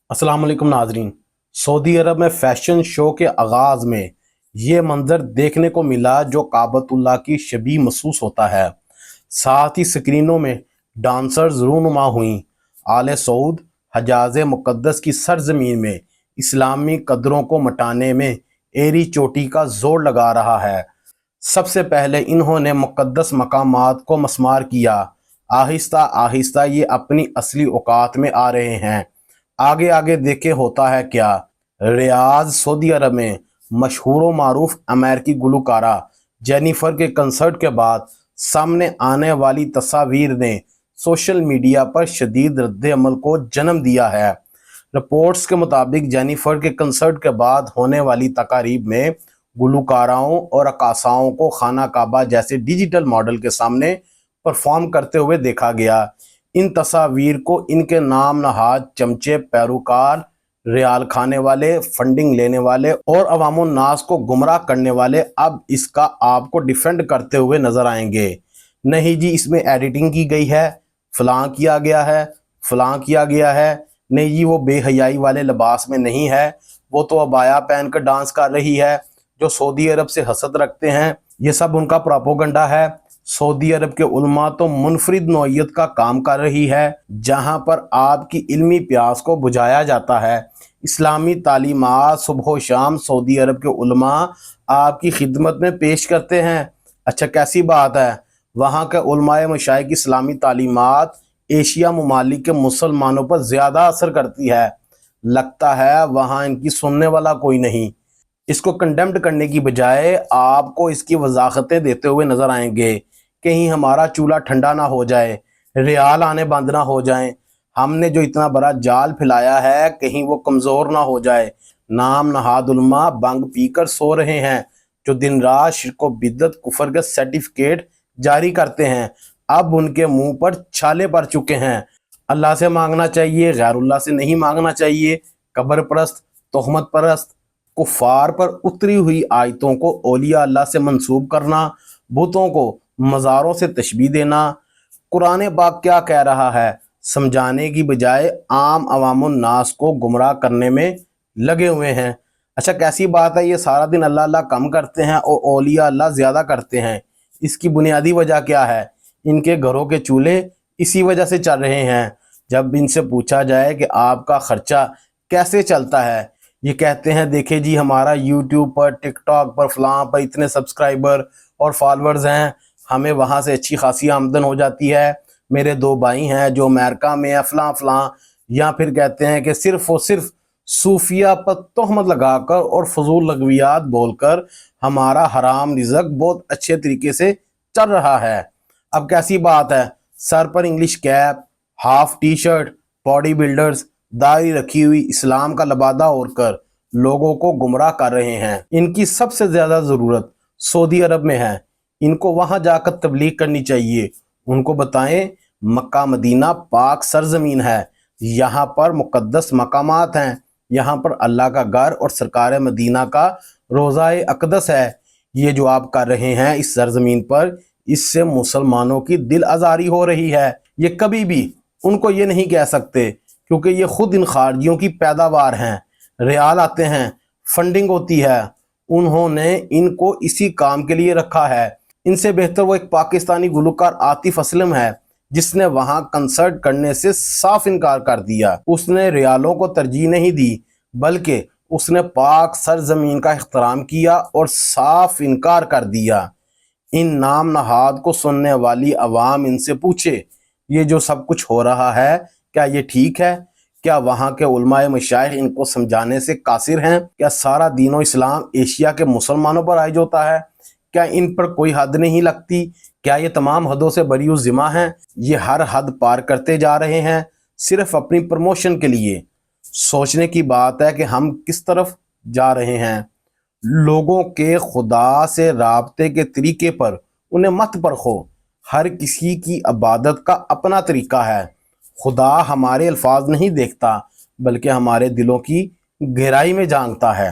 अस्सलाम वालेकुम नाजरीन। सऊदी अरब में फैशन शो के आगाज़ में ये मंजर देखने को मिला जो काबतुल्लाह की शबीह महसूस होता है। साथ ही स्क्रीनों में डांसर्स रूनुमा हुई। आले सऊद हजाज़ मुक़द्दस की सरजमीन में इस्लामी कदरों को मटाने में एरी चोटी का जोर लगा रहा है। सबसे पहले इन्होंने मुक़द्दस मकामात को मस्मार किया। आहिस्ता आहिस्ता ये अपनी असली औकात में आ रहे हैं। आगे आगे देखे होता है क्या। रियाद सऊदी अरब में मशहूर व मारूफ अमेरिकी गुलकारा जेनिफर के कंसर्ट के बाद सामने आने वाली तस्वीर ने सोशल मीडिया पर शदीद रद्द-ए-अमल को जन्म दिया है। रिपोर्ट्स के मुताबिक जेनिफर के कंसर्ट के बाद होने वाली तकारीब में गुलकाराओं और रकासाओं को खाना काबा जैसे डिजिटल मॉडल के सामने परफॉर्म करते हुए देखा गया। इन तस्वीर को इनके नाम नहाद चमचे, पैरोकार, रियाल खाने वाले, फंडिंग लेने वाले और अवामुन नास को गुमराह करने वाले अब इसका आपको डिफेंड करते हुए नजर आएंगे। नहीं जी, इसमें एडिटिंग की गई है, फलां किया गया है, फलां किया गया है। नहीं जी, वो बेहयाई वाले लिबास में नहीं है, वो तो अबाया पहन कर डांस कर रही है। जो सऊदी अरब से हसद रखते हैं, ये सब उनका प्रोपोगंडा है। सऊदी अरब के उलमा तो मुनफरिद नौइयत का काम कर रही है, जहां पर आपकी इल्मी प्यास को बुझाया जाता है। इस्लामी तालीमात सुबह शाम सऊदी अरब के उलमा आपकी खिदमत में पेश करते हैं। अच्छा, कैसी बात है, वहाँ के उलमाए मशाइख की इस्लामी तालीमात एशिया ममालिक के मुसलमानों पर ज़्यादा असर करती है। लगता है वहाँ इनकी सुनने वाला कोई नहीं। इसको कंडेम्ड करने की बजाय आपको इसकी वजाहतें देते हुए नजर आएंगे। कहीं हमारा चूल्हा ठंडा ना हो जाए, रियाल आने बंद ना हो जाए, हमने जो इतना बड़ा जाल फैलाया है कहीं वो कमज़ोर ना हो जाए। नाम नहाद उलमा बंग पीकर सो रहे हैं, जो दिन रात शिर्क व बिदअत कुफर के सर्टिफिकेट जारी करते हैं। अब उनके मुंह पर छाले पड़ चुके हैं। अल्लाह से मांगना चाहिए, गैरुल्लाह से नहीं मांगना चाहिए। कब्र परस्त, तोहमत परस्त, कुफार पर उतरी हुई आयतों को औलिया अल्लाह से मंसूब करना, बुतों को मज़ारों से तशबीह देना। कुरान पाक क्या कह रहा है, समझाने की बजाय आम अवामुन नास को गुमराह करने में लगे हुए हैं। अच्छा, कैसी बात है, ये सारा दिन अल्लाह अल्लाह कम करते हैं और औलिया अल्लाह ज़्यादा करते हैं। इसकी बुनियादी वजह क्या है? इनके घरों के चूल्हे इसी वजह से चल रहे हैं। जब इनसे पूछा जाए कि आपका खर्चा कैसे चलता है, ये कहते हैं देखे जी, हमारा यूट्यूब पर, टिकटॉक पर, फलां पर इतने सब्सक्राइबर और फॉलोअर्स हैं, हमें वहाँ से अच्छी खासी आमदन हो जाती है। मेरे 2 भाई हैं जो अमेरिका में है, फलां फलां। या फिर कहते हैं कि सिर्फ और सिर्फ सूफिया पर तोहमत लगाकर और फजूल लगवियात बोलकर हमारा हराम रिज़्क बहुत अच्छे तरीके से चल रहा है। अब कैसी बात है, सर पर English cap, half T shirt, body builders, दाढ़ी रखी हुई, इस्लाम का लबादा ओढ़कर लोगों को गुमराह कर रहे हैं। इनकी सबसे ज्यादा जरूरत सऊदी अरब में है। इनको वहां जाकर तबलीग करनी चाहिए। उनको बताएं मक्का मदीना पाक सरजमीन है, यहाँ पर मुकद्दस मकामात हैं, यहाँ पर अल्लाह का घर और सरकार मदीना का रोज़ा अक़दस है। ये जो आप कर रहे हैं इस सरजमीन पर, इससे मुसलमानों की दिल आज़ारी हो रही है। ये कभी भी उनको ये नहीं कह सकते, क्योंकि ये खुद इन खारजियों की पैदावार हैं। रियाल आते हैं, फंडिंग होती है, उन्होंने इनको इसी काम के लिए रखा है। इनसे बेहतर वो एक पाकिस्तानी गुलकार आतिफ असलम है, जिसने वहां कंसर्ट करने से साफ इनकार कर दिया। उसने रियालों को तरजीह नहीं दी, बल्कि उसने पाक सरजमीन का इख्तराम किया और साफ इनकार कर दिया। इन नाम नहाद को सुनने वाली अवाम इनसे पूछे, ये जो सब कुछ हो रहा है क्या ये ठीक है? क्या वहाँ के उलमाए मशाइख इनको समझाने से कासिर हैं? क्या सारा दीनो इस्लाम एशिया के मुसलमानों पर आइज होता है? क्या इन पर कोई हद नहीं लगती? क्या ये तमाम हदों से बरी ज़िम्मा हैं? ये हर हद पार करते जा रहे हैं सिर्फ अपनी प्रमोशन के लिए। सोचने की बात है कि हम किस तरफ जा रहे हैं। लोगों के खुदा से राबते के तरीके पर उन्हें मत परखो। हर किसी की इबादत का अपना तरीका है। खुदा हमारे अल्फाज नहीं देखता, बल्कि हमारे दिलों की गहराई में झांकता है।